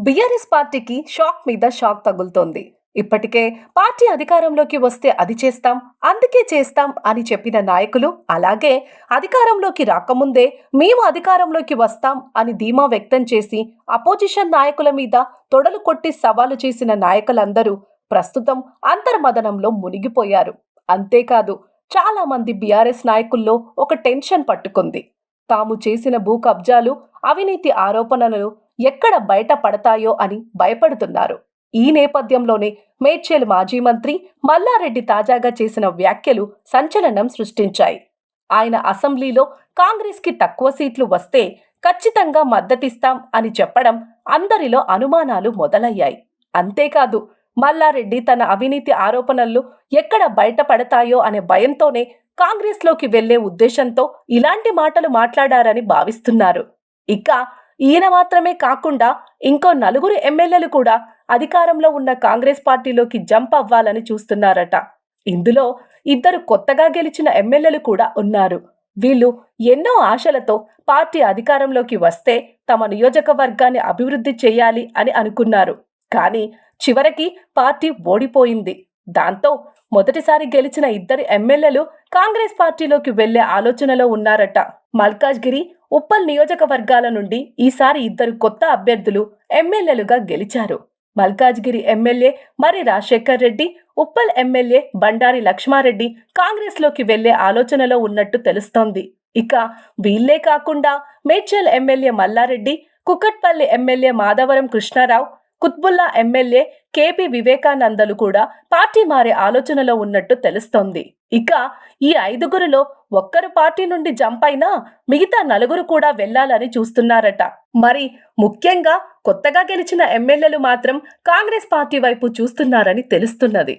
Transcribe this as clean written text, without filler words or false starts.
BRS పార్టీకి shock మీద shock తగులుతోంది. ఇప్పటికే పార్టీ అధికారంలోకి వస్తే అది చేస్తాం, అందుకే చేస్తాం అని చెప్పిన నాయకులు, అలాగే అధికారంలోకి రాకముందే మేము అధికారంలోకి వస్తాం అని ధీమా వ్యక్తం చేసి అపోజిషన్ నాయకుల మీద తొడలు కొట్టి సవాలు చేసిన నాయకులందరూ ప్రస్తుతం అంతర్మదనంలో మునిగిపోయారు. అంతేకాదు, చాలా మంది బీఆర్ఎస్ నాయకుల్లో ఒక టెన్షన్ పట్టుకుంది. తాము చేసిన భూ కబ్జాలు, అవినీతి ఆరోపణలు ఎక్కడ బయట పడతాయో అని భయపడుతున్నారు. ఈ నేపథ్యంలోనే మేడ్చల్ మాజీ మంత్రి మల్లారెడ్డి తాజాగా చేసిన వ్యాఖ్యలు సంచలనం సృష్టించాయి. ఆయన అసెంబ్లీలో కాంగ్రెస్కి తక్కువ సీట్లు వస్తే ఖచ్చితంగా మద్దతిస్తాం అని చెప్పడం అందరిలో అనుమానాలు మొదలయ్యాయి. అంతేకాదు, మల్లారెడ్డి తన అవినీతి ఆరోపణలు ఎక్కడ బయట పడతాయో అనే భయంతోనే కాంగ్రెస్లోకి వెళ్లే ఉద్దేశంతో ఇలాంటి మాటలు మాట్లాడారని భావిస్తున్నారు. ఇక ఈయన మాత్రమే కాకుండా ఇంకో నలుగురు ఎమ్మెల్యేలు కూడా అధికారంలో ఉన్న కాంగ్రెస్ పార్టీలోకి జంప్ అవ్వాలని చూస్తున్నారట. ఇందులో ఇద్దరు కొత్తగా గెలిచిన ఎమ్మెల్యేలు కూడా ఉన్నారు. వీళ్ళు ఎన్నో ఆశలతో పార్టీ అధికారంలోకి వస్తే తమ నియోజకవర్గాన్ని అభివృద్ధి చేయాలి అని అనుకున్నారు. కానీ చివరికి పార్టీ ఓడిపోయింది. దాంతో మొదటిసారి గెలిచిన ఇద్దరు ఎమ్మెల్యేలు కాంగ్రెస్ పార్టీలోకి వెళ్లే ఆలోచనలో ఉన్నారట. మల్కాజ్గిరి, ఉప్పల్ నియోజకవర్గాల నుండి ఈసారి ఇద్దరు కొత్త అభ్యర్థులు ఎమ్మెల్యేలుగా గెలిచారు. మల్కాజ్గిరి ఎమ్మెల్యే మరి రాజశేఖర్ రెడ్డి, ఉప్పల్ ఎమ్మెల్యే బండారి లక్ష్మారెడ్డి కాంగ్రెస్లోకి వెళ్లే ఆలోచనలో ఉన్నట్టు తెలుస్తోంది. ఇక వీళ్లే కాకుండా Medchal MLA Mallareddy, Kukatpally MLA Madhavaram Krishnarao, Qutbullapur MLA KP వివేకానందలు కూడా పార్టీ మారే ఆలోచనలో ఉన్నట్టు తెలుస్తోంది. ఇక ఈ ఐదుగురిలో ఒక్కరు పార్టీ నుండి జంప్ అయినా మిగతా నలుగురు కూడా వెళ్లాలని చూస్తున్నారట. మరి ముఖ్యంగా కొత్తగా గెలిచిన ఎమ్మెల్యేలు మాత్రం కాంగ్రెస్ పార్టీ వైపు చూస్తున్నారని తెలుస్తున్నది.